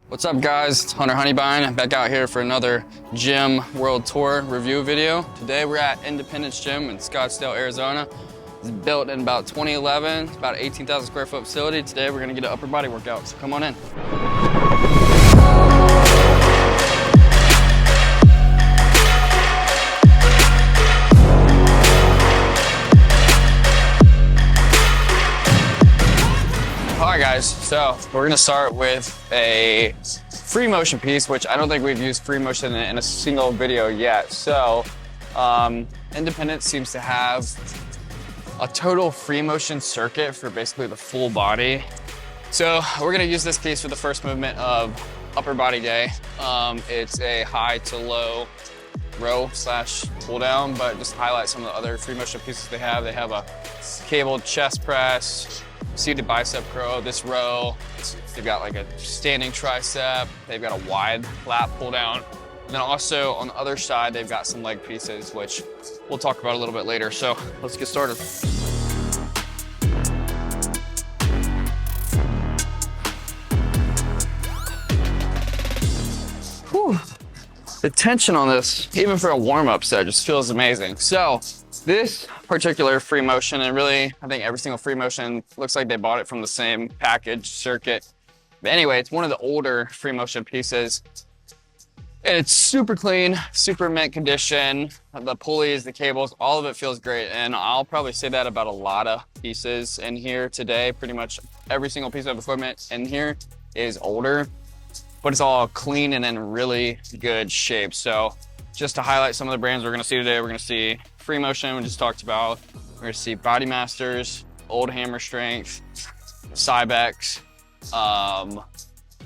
What's up guys, it's Hunter Honeybine back out here for another gym world tour review video. Today we're at Independence Gym in Scottsdale, Arizona. It's built in about 2011, it's about an 18,000 square foot facility. Today we're gonna get an upper body workout, so come on in. Alright guys, so we're gonna start with a free motion piece, which I don't think we've used free motion in a single video yet. So Independence seems to have a total free motion circuit for basically the full body. So we're gonna use this piece for the first movement of upper body day. It's a high to low row slash pull down, but just highlight some of the other free motion pieces they have. They have a cabled chest press, seated bicep curl, this row. They've got like a standing tricep. They've got a wide lat pull down. And then also on the other side, they've got some leg pieces, which we'll talk about a little bit later. So let's get started. Whew. The tension on this, even for a warm-up set, just feels amazing. So this particular free motion, and really, I think every single free motion looks like they bought it from the same package circuit. But anyway, it's one of the older free motion pieces. And it's super clean, super mint condition. The pulleys, the cables, all of it feels great. And I'll probably say that about a lot of pieces in here today. Pretty much every single piece of equipment in here is older, but it's all clean and in really good shape. So just to highlight some of the brands we're gonna see today, we're gonna see free motion, we just talked about. We're gonna see Body Masters, Old Hammer Strength, Cybex, a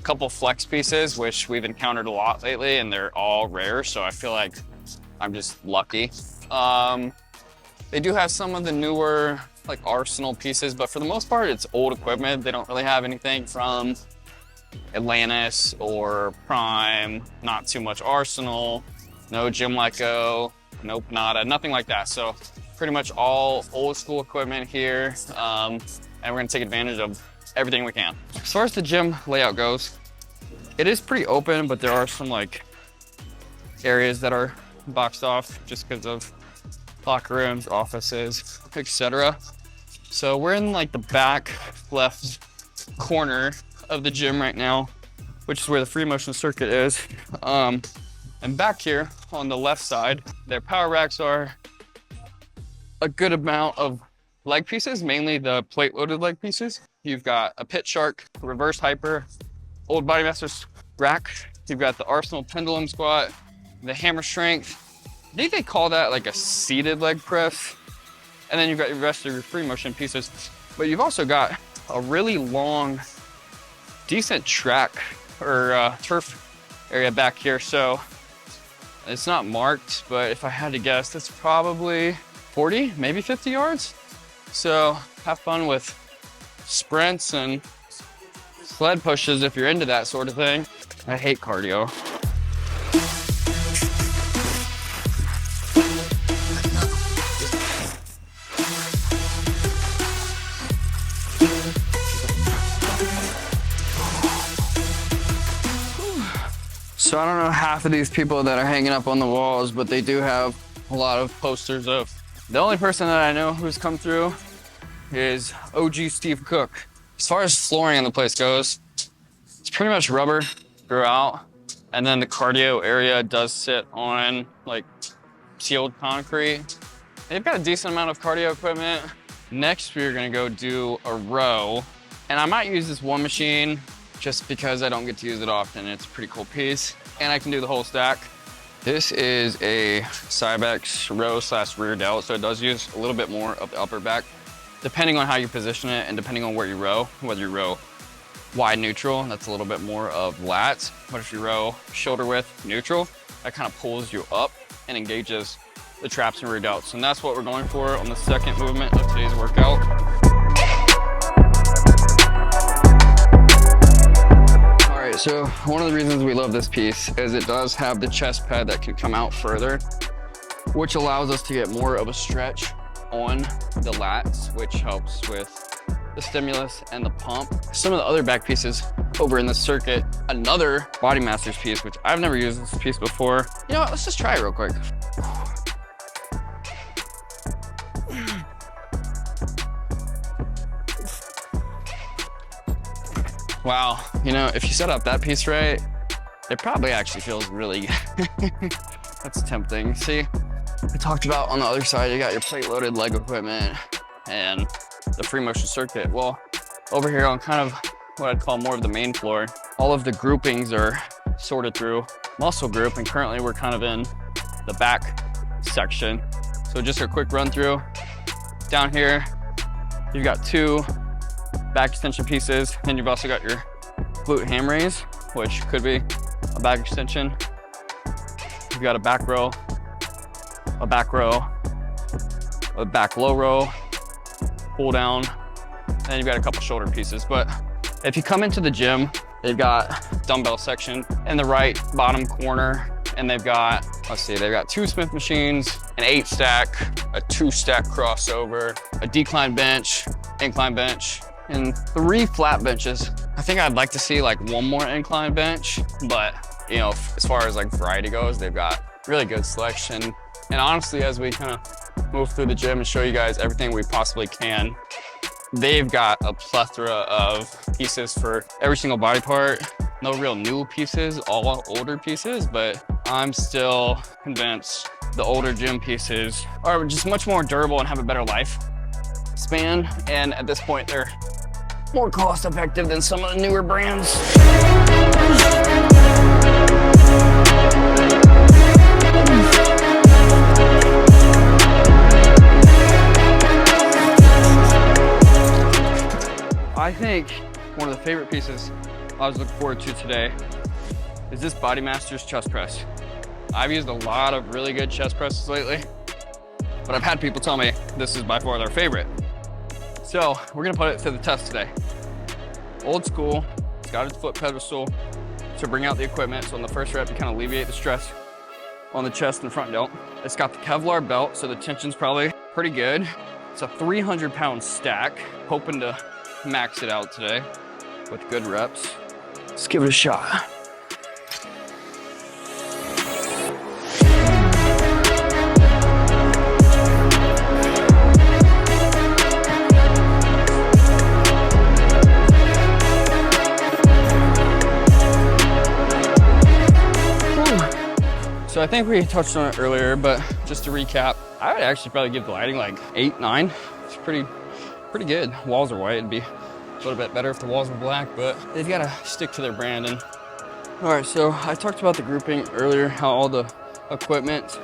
couple flex pieces, which we've encountered a lot lately, and they're all rare, so I feel like I'm just lucky. They do have some of the newer like Arsenal pieces, but for the most part, it's old equipment. They don't really have anything from Atlantis or Prime, not too much Arsenal, no Gym Like Go, nope, nada, nothing like that. So pretty much all old school equipment here, and we're gonna take advantage of everything we can. As far as the gym layout goes, it is pretty open, but there are some like areas that are boxed off just because of locker rooms, offices, etc. So we're in like the back left corner of the gym right now, which is where the free motion circuit is. And back here on the left side, their power racks are a good amount of leg pieces, mainly the plate loaded leg pieces. You've got a Pit Shark, reverse hyper, old Body Masters rack. You've got the Arsenal pendulum squat, the hammer strength. I think they call that like a seated leg press. And then you've got your rest of your free motion pieces. But you've also got a really long, decent track or turf area back here. So it's not marked, but if I had to guess, that's probably 40, maybe 50 yards. So have fun with sprints and sled pushes if you're into that sort of thing. I hate cardio. So I don't know half of these people that are hanging up on the walls, but they do have a lot of posters of. The only person that I know who's come through is OG Steve Cook. As far as flooring in the place goes, it's pretty much rubber throughout. And then the cardio area does sit on like sealed concrete. They've got a decent amount of cardio equipment. Next, we're gonna go do a row. And I might use this one machine just because I don't get to use it often. It's a pretty cool piece. And I can do the whole stack. This is a Cybex row slash rear delt, so it does use a little bit more of the upper back, depending on how you position it and depending on where you row. Whether you row wide neutral, that's a little bit more of lats. But if you row shoulder width neutral, that kind of pulls you up and engages the traps and rear delts. And that's what we're going for on the second movement of today's workout. So one of the reasons we love this piece is it does have the chest pad that can come out further, which allows us to get more of a stretch on the lats, which helps with the stimulus, and the pump. Some of the other back pieces over in the circuit, another Body Masters piece, which I've never used this piece before. You know what, let's just try it real quick. Wow, you know, if you set up that piece right, it probably actually feels really good. That's tempting. See, I talked about on the other side, you got your plate loaded leg equipment and the free motion circuit. Well, over here on kind of what I'd call more of the main floor, all of the groupings are sorted through muscle group, and currently we're kind of in the back section. So just a quick run through. Down here, you've got 2 back extension pieces, and you've also got your glute ham raise, which could be a back extension. You've got a back row, a back row, a back low row, pull down, and you've got a couple shoulder pieces. But if you come into the gym, they've got dumbbell section in the right bottom corner, and they've got, let's see, they've got 2 Smith machines, an 8-stack, a 2-stack crossover, a decline bench, incline bench, and 3 flat benches. I think I'd like to see like 1 more incline bench, but you know, as far as like variety goes, they've got really good selection. And honestly, as we kind of move through the gym and show you guys everything we possibly can, they've got a plethora of pieces for every single body part. No real new pieces, all older pieces, but I'm still convinced the older gym pieces are just much more durable and have a better life span. And at this point, they're more cost effective than some of the newer brands. I think one of the favorite pieces I was looking forward to today is this Body Masters chest press. I've used a lot of really good chest presses lately, but I've had people tell me this is by far their favorite. So we're gonna put it to the test today. Old school, it's got its foot pedestal to bring out the equipment. So on the first rep, you kind of alleviate the stress on the chest and front delt. It's got the Kevlar belt, so the tension's probably pretty good. It's a 300-pound stack. Hoping to max it out today with good reps. Let's give it a shot. So I think we touched on it earlier, but just to recap, I would actually probably give the lighting like 8, 9. It's pretty good. Walls are white. It'd be a little bit better if the walls were black, but they've got to stick to their brand. And all right, so I talked about the grouping earlier, how all the equipment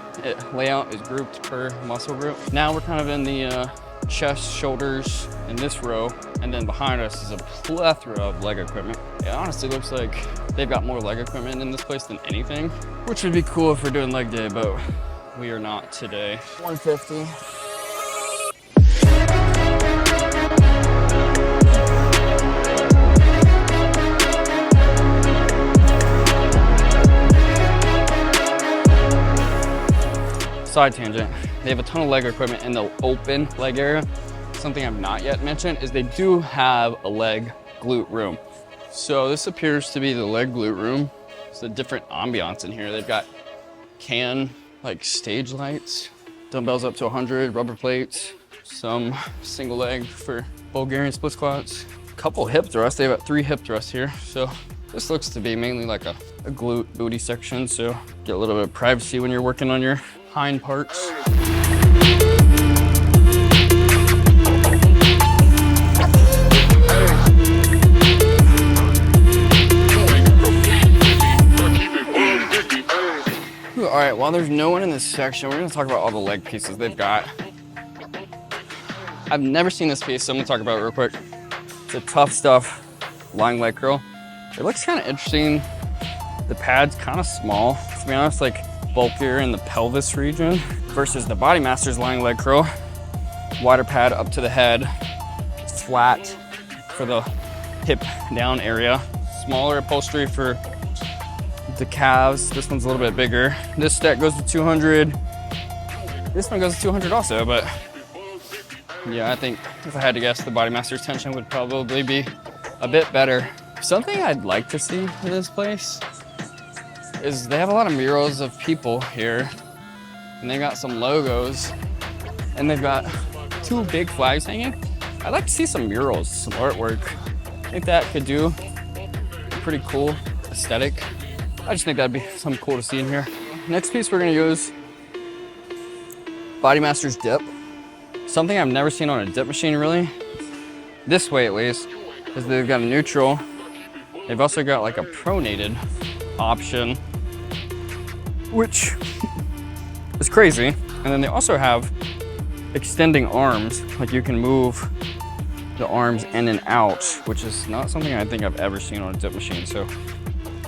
layout is grouped per muscle group. Now we're kind of in the chest, shoulders in this row, and then behind us is a plethora of leg equipment. It honestly looks like they've got more leg equipment in this place than anything, which would be cool if we're doing leg day, but we are not today. 150. Side tangent, they have a ton of leg equipment in the open leg area. Something I've not yet mentioned is they do have a leg glute room. So this appears to be the leg glute room. It's a different ambiance in here. They've got like stage lights, dumbbells up to 100, rubber plates, some single leg for Bulgarian split squats, a couple hip thrusts. They have 3 hip thrusts here. So this looks to be mainly like a glute booty section. So get a little bit of privacy when you're working on your hind parts. All right, while there's no one in this section, we're gonna talk about all the leg pieces they've got. I've never seen this piece, so I'm gonna talk about it real quick. It's a Tough Stuff lying leg curl. It looks kind of interesting. The pad's kind of small, to be honest, like bulkier in the pelvis region versus the Body Masters lying leg curl. Wider pad up to the head, flat for the hip down area. Smaller upholstery for the calves. This one's a little bit bigger. This stack goes to 200. This one goes to 200 also, but Yeah, I think if I had to guess, the Body Master's tension would probably be a bit better. Something I'd like to see in this place is they have a lot of murals of people here, and they've got some logos, and they've got 2 big flags hanging. I'd like to see some murals, some artwork. I think that could do a pretty cool aesthetic. I just think that'd be something cool to see in here. Next piece we're gonna use Body Master's dip. Something I've never seen on a dip machine really, this way at least, is they've got a neutral. They've also got like a pronated option, which is crazy. And then they also have extending arms, like you can move the arms in and out, which is not something I think I've ever seen on a dip machine. So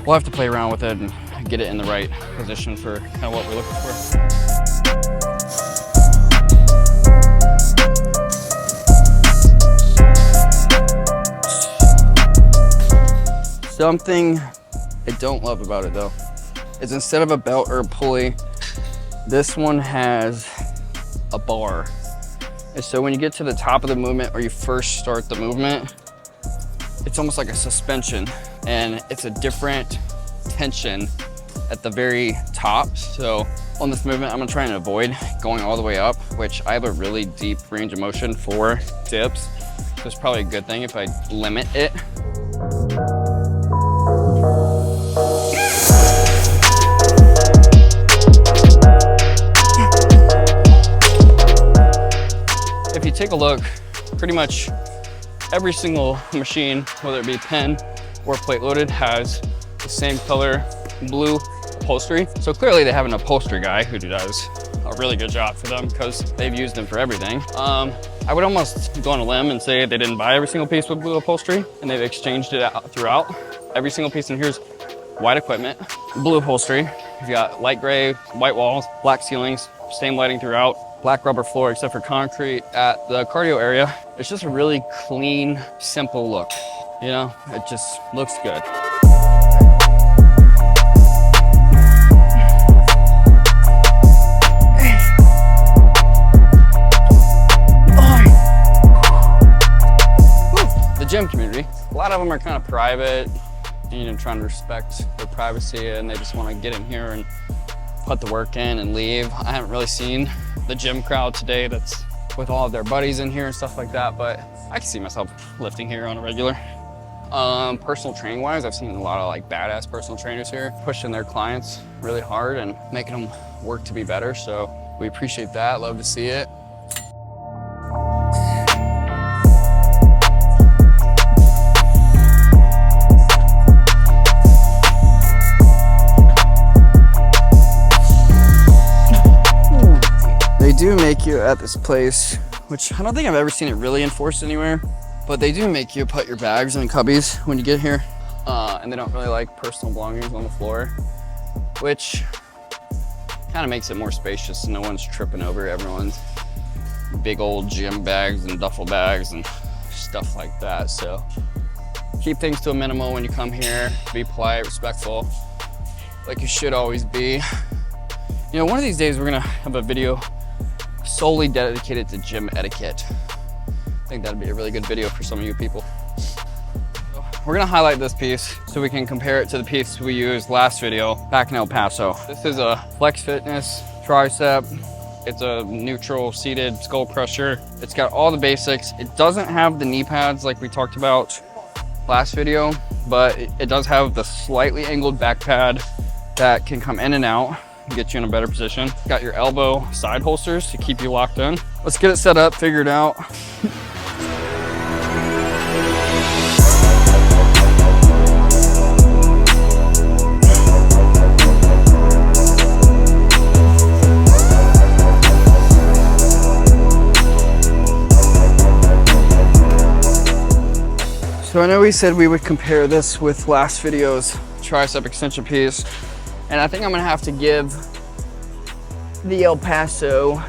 we'll have to play around with it and get it in the right position for kind of what we're looking for. Something I don't love about it though is instead of a belt or a pulley, this one has a bar. And so when you get to the top of the movement or you first start the movement, it's almost like a suspension, and it's a different tension at the very top. So on this movement, I'm gonna try and avoid going all the way up, which I have a really deep range of motion for dips. So it's probably a good thing if I limit it. If you take a look, pretty much every single machine, whether it be pen or plate loaded, has the same color blue upholstery. So clearly they have an upholstery guy who does a really good job for them because they've used them for everything. I would almost go on a limb and say they didn't buy every single piece with blue upholstery and they've exchanged it out throughout. Every single piece in here is white equipment, blue upholstery. You've got light gray, white walls, black ceilings, same lighting throughout. Black rubber floor except for concrete at the cardio area. It's just a really clean, simple look. You know, it just looks good. The gym community, a lot of them are kind of private, you know, trying to respect their privacy, and they just want to get in here and put the work in and leave. I haven't really seen the gym crowd today that's with all of their buddies in here and stuff like that, but I can see myself lifting here on a regular. Personal training wise, I've seen a lot of like badass personal trainers here pushing their clients really hard and making them work to be better. So we appreciate that, love to see it. They do make you at this place, which I don't think I've ever seen it really enforced anywhere, but they do make you put your bags in cubbies when you get here. And they don't really like personal belongings on the floor, which kind of makes it more spacious. No one's tripping over everyone's big old gym bags and duffel bags and stuff like that. So keep things to a minimal when you come here. Be polite, respectful, like you should always be. You know, one of these days we're gonna have a video solely dedicated to gym etiquette. I think that'd be a really good video for some of you people. We're gonna highlight this piece so we can compare it to the piece we used last video back in El Paso. This is a Flex Fitness tricep. It's a neutral seated skull crusher. It's got all the basics. It doesn't have the knee pads like we talked about last video, but it does have the slightly angled back pad that can come in and out, get you in a better position. Got your elbow side holsters to keep you locked in. Let's get it set up, figured out. So I know we said we would compare this with last video's tricep extension piece, and I think I'm gonna have to give the El Paso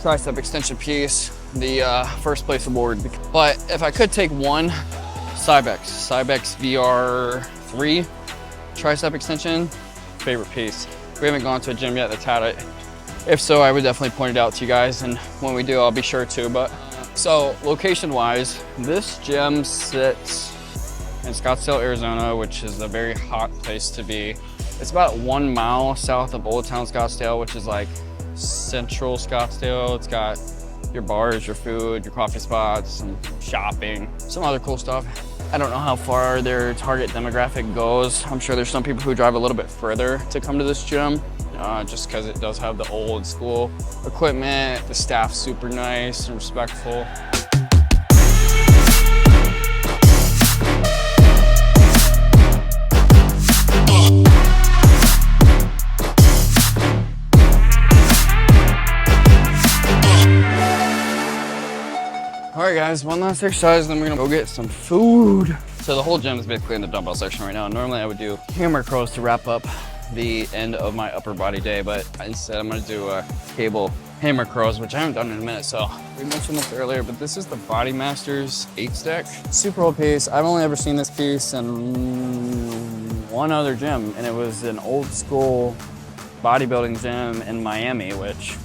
tricep extension piece the first place award. But if I could take one, Cybex VR3 tricep extension, favorite piece. We haven't gone to a gym yet that's had it If so, I would definitely point it out to you guys, and when we do, I'll be sure to. But so location-wise, this gym sits in Scottsdale, Arizona, which is a very hot place to be. It's about 1 mile south of Old Town Scottsdale, which is like central Scottsdale. It's got your bars, your food, your coffee spots, some shopping, some other cool stuff. I don't know how far their target demographic goes. I'm sure there's some people who drive a little bit further to come to this gym, just because it does have the old school equipment. The staff's super nice and respectful. All right guys, one last exercise, then we're gonna go get some food. So the whole gym is basically in the dumbbell section right now. Normally I would do hammer curls to wrap up the end of my upper body day, but instead I'm gonna do cable hammer curls, which I haven't done in a minute. So we mentioned this earlier, but this is the Body Masters 8-stack. Super old piece. I've only ever seen this piece in one other gym, and it was an old school bodybuilding gym in Miami, which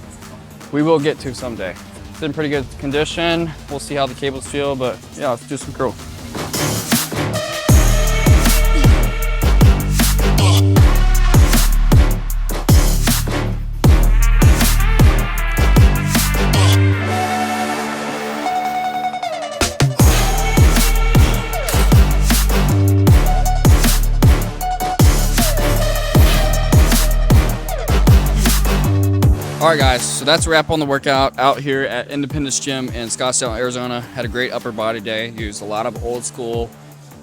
we will get to someday. It's in pretty good condition. We'll see how the cables feel, but yeah, let's do some curl. All right guys, so that's a wrap on the workout out here at Independence Gym in Scottsdale, Arizona. Had a great upper body day. Used a lot of old school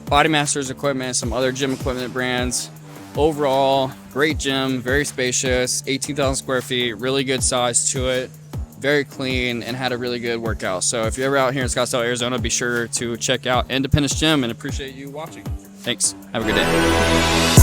Body Masters equipment, some other gym equipment brands. Overall, great gym, very spacious, 18,000 square feet, really good size to it, very clean, and had a really good workout. So if you're ever out here in Scottsdale, Arizona, be sure to check out Independence Gym, and appreciate you watching. Thanks, have a good day.